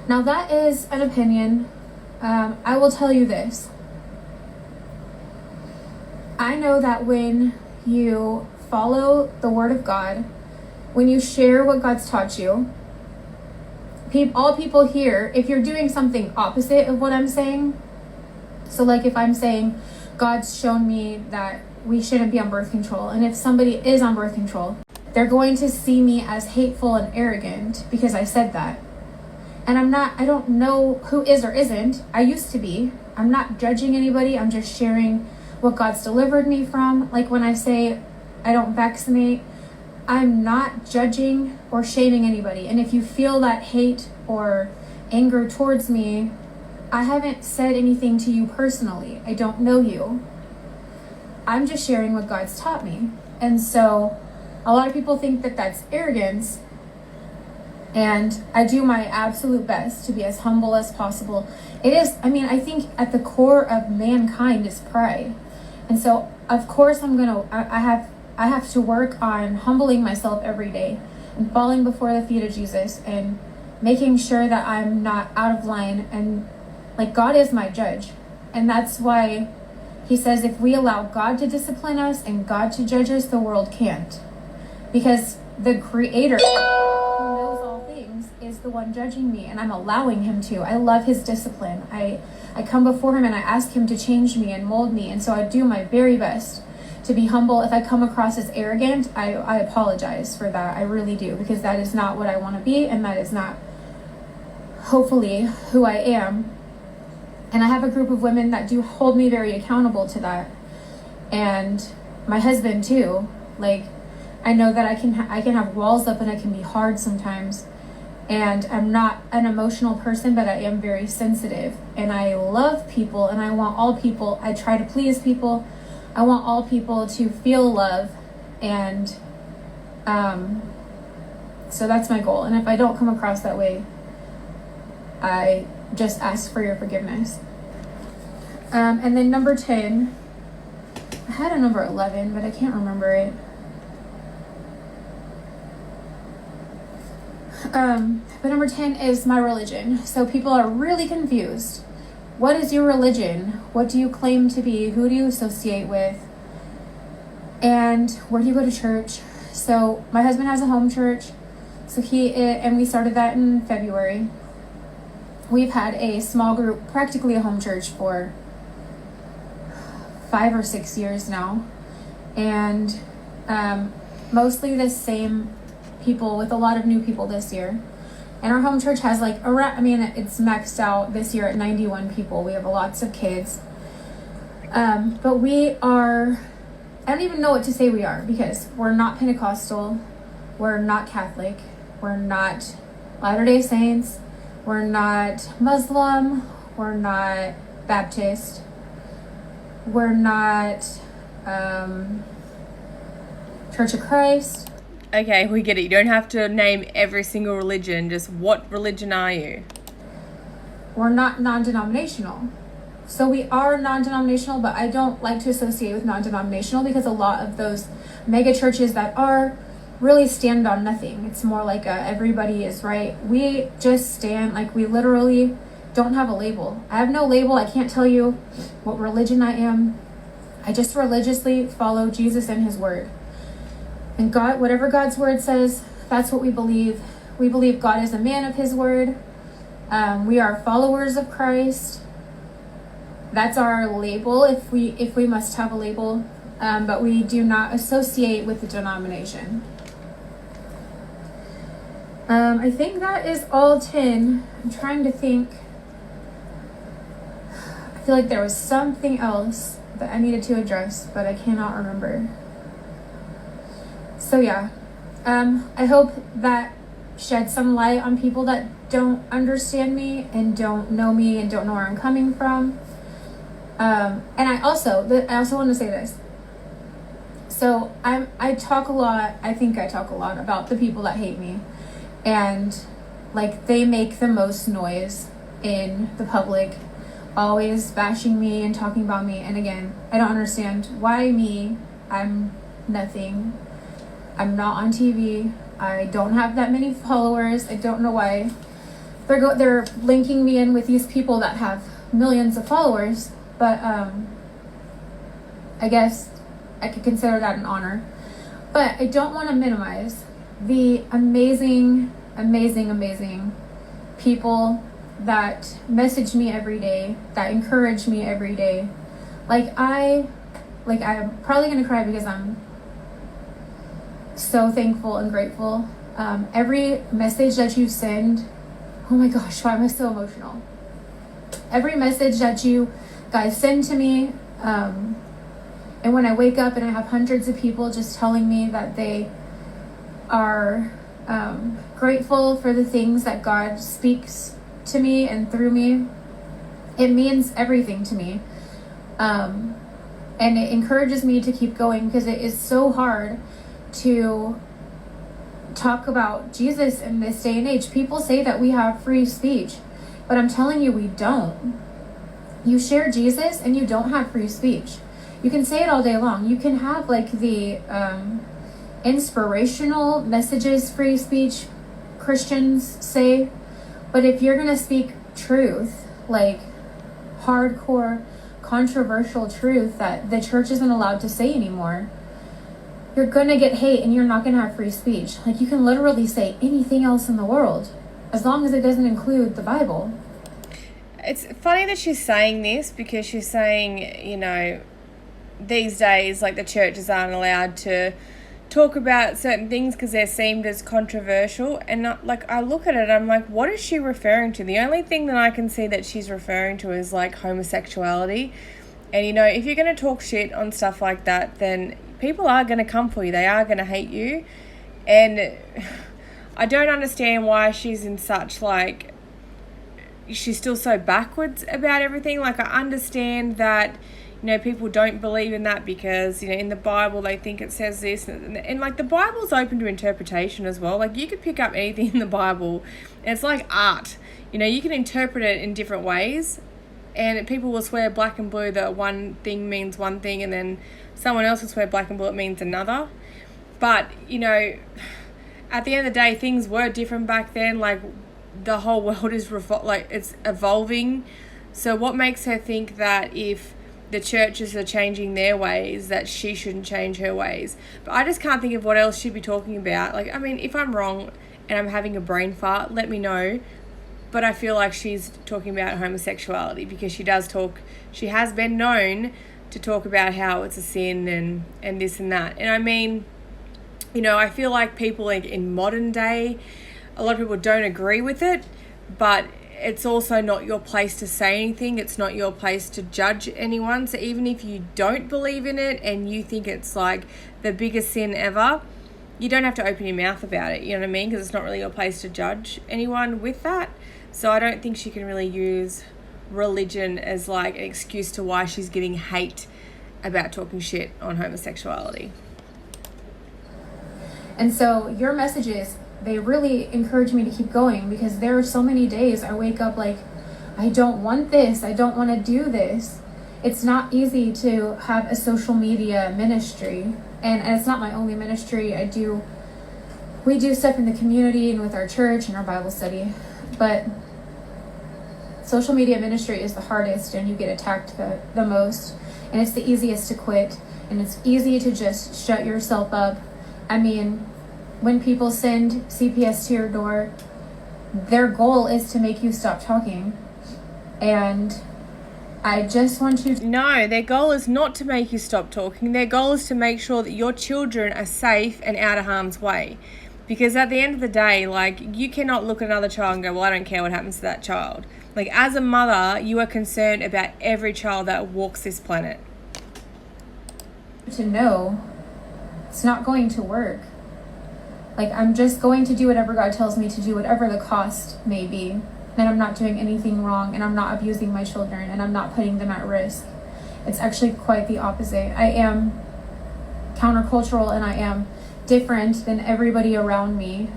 Now that is an opinion. I will tell you this. I know that when you follow the Word of God, when you share what God's taught you, all people here, if you're doing something opposite of what I'm saying, so like if I'm saying God's shown me that we shouldn't be on birth control, and if somebody is on birth control, they're going to see me as hateful and arrogant because I said that. And I don't know who is or isn't. I used to be. I'm not judging anybody. I'm just sharing what God's delivered me from. Like when I say I don't vaccinate, I'm not judging or shaming anybody. And if you feel that hate or anger towards me, I haven't said anything to you personally. I don't know you. I'm just sharing what God's taught me. And so a lot of people think that that's arrogance. And I do my absolute best to be as humble as possible. It is, I think at the core of mankind is pride. And so, of course, I have to work on humbling myself every day and falling before the feet of Jesus and making sure that I'm not out of line. And like, God is my judge. And that's why he says if we allow God to discipline us and God to judge us, the world can't. Because the Creator, who knows all things, is the one judging me, and I'm allowing him to. I love his discipline. I come before him and I ask him to change me and mold me. And so I do my very best to be humble. If I come across as arrogant, I apologize for that. I really do, because that is not what I want to be, and that is not, hopefully, who I am. And I have a group of women that do hold me very accountable to that. And my husband too. Like, I know that I can have walls up and I can be hard sometimes. And I'm not an emotional person, but I am very sensitive. And I love people, and I want all people. I try to please people. I want all people to feel love. And so that's my goal. And if I don't come across that way, I just ask for your forgiveness. And then number 10, I had a number 11, but I can't remember it. But number 10 is my religion. So people are really confused. What is your religion? What do you claim to be? Who do you associate with? And where do you go to church? So my husband has a home church. So and we started that in February. We've had a small group, practically a home church, for 5 or 6 years now. And mostly the same people, with a lot of new people this year. And our home church has it's maxed out this year at 91 people. We have lots of kids. But I don't even know what to say we are, because we're not Pentecostal, we're not Catholic, we're not Latter-day Saints, we're not Muslim, we're not Baptist, we're not Church of Christ. Okay, we get it. You don't have to name every single religion. Just what religion are you? We're not non-denominational. So we are non-denominational, but I don't like to associate with non-denominational, because a lot of those mega churches that are really stand on nothing. It's more like everybody is right. We just stand, like, we literally don't have a label. I have no label. I can't tell you what religion I am. I just religiously follow Jesus and his word. And God, whatever God's word says, that's what we believe. We believe God is a man of his word. We are followers of Christ. That's our label, if we must have a label. But we do not associate with the denomination. I think that is all 10. I'm trying to think. I feel like there was something else that I needed to address, but I cannot remember. So yeah, I hope that sheds some light on people that don't understand me and don't know me and don't know where I'm coming from. And I also want to say this. So I talk a lot about the people that hate me, and like, they make the most noise in the public, always bashing me and talking about me. And again, I don't understand why me. I'm nothing. I'm not on TV. I don't have that many followers. I don't know why they're linking me in with these people that have millions of followers. But I guess I could consider that an honor. But I don't want to minimize the amazing people that message me every day, that encourage me every day. I'm probably gonna cry because I'm so thankful and grateful. Every message that you send, oh my gosh, why am I so emotional? Every message that you guys send to me, and when I wake up and I have hundreds of people just telling me that they are grateful for the things that God speaks to me and through me, it means everything to me. And it encourages me to keep going, because it is so hard to talk about Jesus in this day and age. People say that we have free speech, but I'm telling you, we don't. You share Jesus and you don't have free speech. You can say it all day long. You can have like the inspirational messages, free speech, Christians say, but if you're gonna speak truth, like hardcore controversial truth that the church isn't allowed to say anymore, you're gonna get hate and you're not gonna have free speech. Like, you can literally say anything else in the world as long as it doesn't include the Bible. It's funny that she's saying this, because she's saying, you know, these days, like, the churches aren't allowed to talk about certain things because they're seen as controversial. And I look at it, I'm like, what is she referring to? The only thing that I can see that she's referring to is like homosexuality. And, you know, if you're going to talk shit on stuff like that, then people are going to come for you. They are going to hate you. And I don't understand why she's in such, like, she's still so backwards about everything. Like, I understand that, you know, people don't believe in that because, you know, in the Bible they think it says this, and like, the Bible's open to interpretation as well. Like, you could pick up anything in the Bible and it's like art, you know, you can interpret it in different ways, and people will swear black and blue that one thing means one thing, and then someone else will swear black and blue it means another. But, you know, at the end of the day, things were different back then. Like, the whole world is it's evolving. So what makes her think that if the churches are changing their ways, that she shouldn't change her ways? But I just can't think of what else she'd be talking about. Like, I mean, if I'm wrong and I'm having a brain fart, let me know. But I feel like she's talking about homosexuality, because she has been known to talk about how it's a sin and this and that. And I mean, you know, I feel like people, like, in modern day, a lot of people don't agree with it, but it's also not your place to say anything. It's not your place to judge anyone. So even if you don't believe in it and you think it's like the biggest sin ever, you don't have to open your mouth about it, you know what I mean? Because it's not really your place to judge anyone with that. So I don't think she can really use religion as like an excuse to why she's getting hate about talking shit on homosexuality. And so your messages, they really encourage me to keep going, because there are so many days I wake up like, I don't want this, I don't want to do this. It's not easy to have a social media ministry, and it's not my only ministry. We do stuff in the community and with our church and our Bible study, but social media ministry is the hardest, and you get attacked the most, and it's the easiest to quit, and it's easy to just shut yourself up. I mean, when people send CPS to your door, their goal is to make you stop talking. And I just want you to... No, their goal is not to make you stop talking. Their goal is to make sure that your children are safe and out of harm's way. Because at the end of the day, like, you cannot look at another child and go, well, I don't care what happens to that child. Like, as a mother, you are concerned about every child that walks this planet. To know it's not going to work. Like, I'm just going to do whatever God tells me to do, whatever the cost may be. And I'm not doing anything wrong, and I'm not abusing my children, and I'm not putting them at risk. It's actually quite the opposite. I am countercultural, and I am different than everybody around me,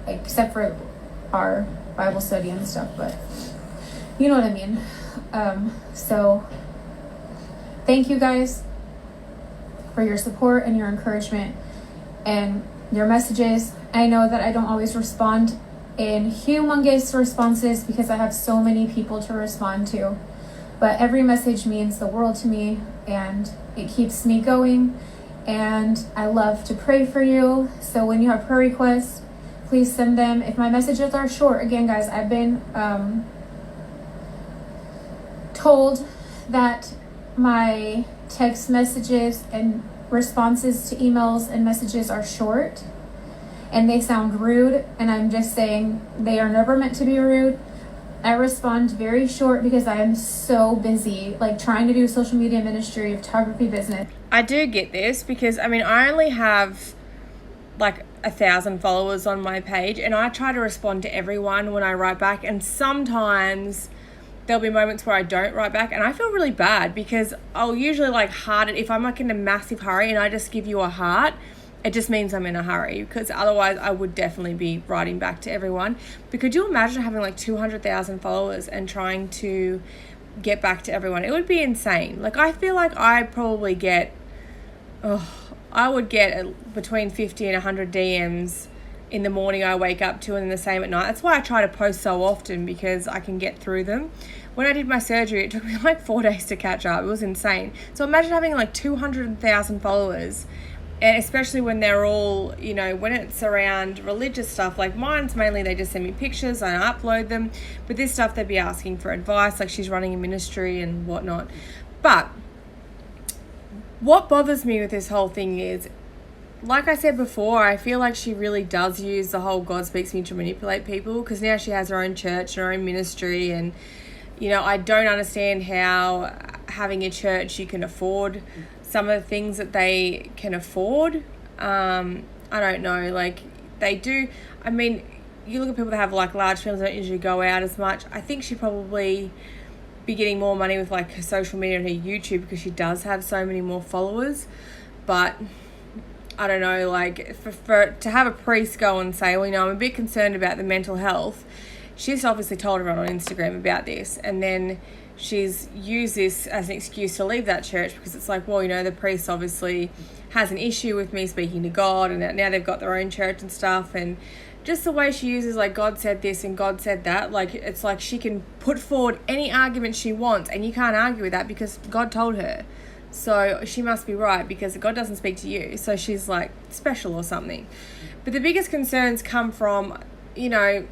except for our Bible study and stuff, but you know what I mean. So thank you guys for your support and your encouragement and your messages. I know that I don't always respond in humongous responses because I have so many people to respond to, but every message means the world to me, and it keeps me going. And I love to pray for you. So when you have prayer requests, please send them. If my messages are short, again, guys, I've been told that my text messages and responses to emails and messages are short and they sound rude, and I'm just saying they are never meant to be rude. I respond very short because I am so busy, like trying to do social media ministry, photography business. I do get this because, I mean, I only have like 1,000 followers on my page, and I try to respond to everyone when I write back, and sometimes there'll be moments where I don't write back, and I feel really bad because I'll usually like heart it. If I'm like in a massive hurry and I just give you a heart, it just means I'm in a hurry, because otherwise I would definitely be writing back to everyone. But could you imagine having like 200,000 followers and trying to get back to everyone? It would be insane. Like, I feel like I probably get, I would get between 50 and 100 DMs in the morning I wake up to, and then the same at night. That's why I try to post so often, because I can get through them. When I did my surgery, it took me like 4 days to catch up. It was insane. So imagine having like 200,000 followers, and especially when they're all, you know, when it's around religious stuff, like mine's mainly they just send me pictures and I upload them. But this stuff, they'd be asking for advice, like she's running a ministry and whatnot. But what bothers me with this whole thing is, like I said before, I feel like she really does use the whole God speaks me to manipulate people, because now she has her own church and her own ministry. And, you know, I don't understand how having a church you can afford some of the things that they can afford. I don't know, like they do. I mean, you look at people that have like large families that don't usually go out as much. I think she probably be getting more money with like her social media and her YouTube, because she does have so many more followers. But I don't know, like for to have a priest go and say, well, you know, I'm a bit concerned about the mental health. She's obviously told everyone on Instagram about this, and then she's used this as an excuse to leave that church, because it's like, well, you know, the priest obviously has an issue with me speaking to God, and now they've got their own church and stuff. And just the way she uses like God said this and God said that, like it's like she can put forward any argument she wants, and you can't argue with that because God told her. So she must be right, because God doesn't speak to you. So she's like special or something. But the biggest concerns come from, you know,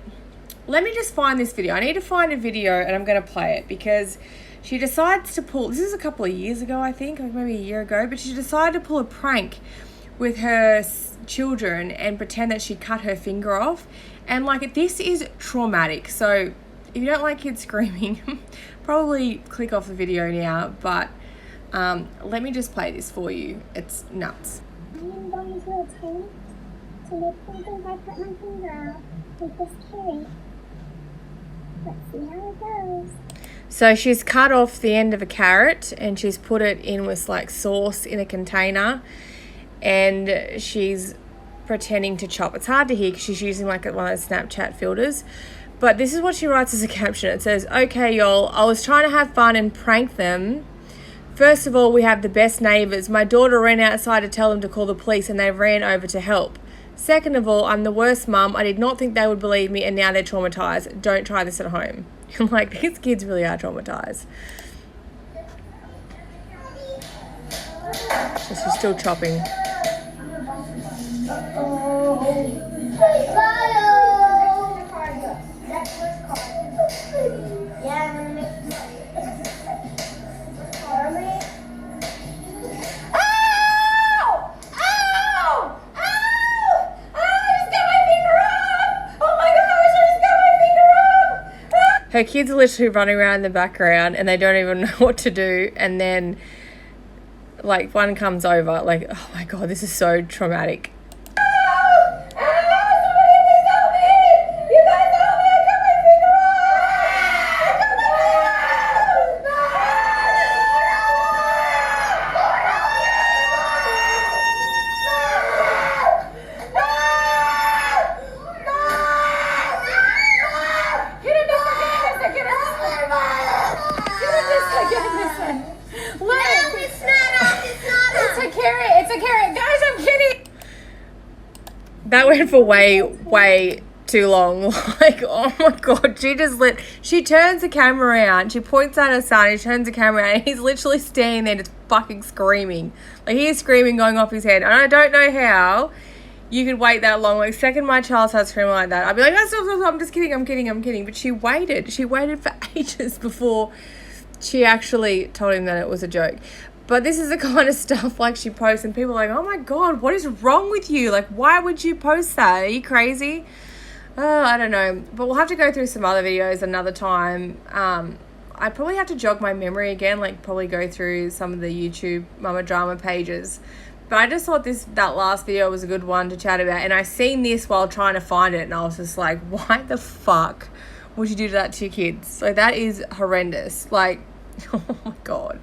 let me just find this video. I need to find a video and I'm going to play it, because she decides to pull, this is a couple of years ago, I think, like maybe a year ago, but she decided to pull a prank with her children and pretend that she cut her finger off. And like, this is traumatic. So if you don't like kids screaming, probably click off the video now. But let me just play this for you. It's nuts. I am going to attempt to make something I cut my finger off with this carrot. Let's see how it goes. So she's cut off the end of a carrot and she's put it in with like sauce in a container, and she's pretending to chop. It's hard to hear because she's using like one of those Snapchat filters. But this is what she writes as a caption. It says, "Okay, y'all, I was trying to have fun and prank them. First of all, we have the best neighbours. My daughter ran outside to tell them to call the police and they ran over to help. Second of all, I'm the worst mum. I did not think they would believe me, and now they're traumatised. Don't try this at home." I'm like, these kids really are traumatised. So she's still chopping. Her kids are literally running around in the background and they don't even know what to do. And then, like, one comes over, like, oh my God, this is so traumatic. That went for way too long. Like, oh my God, she turns the camera around, she points at her son, he turns the camera around, and he's literally standing there just fucking screaming. Like, he is screaming, going off his head. And I don't know how you could wait that long. Like, second my child starts screaming like that, I'd be like, oh, stop, I'm just kidding, I'm kidding. But she waited for ages before she actually told him that it was a joke. But this is the kind of stuff like she posts and people are like, oh my God, what is wrong with you? Like, why would you post that? Are you crazy? I don't know. But we'll have to go through some other videos another time. I probably have to jog my memory again, like probably go through some of the YouTube Mama Drama pages. But I just thought that last video was a good one to chat about. And I seen this while trying to find it and I was just like, why the fuck would you do that to your kids? So that is horrendous. Like, oh my God.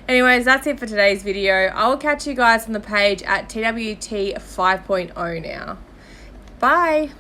Anyways, that's it for today's video. I will catch you guys on the page at TWT 5.0 now. Bye.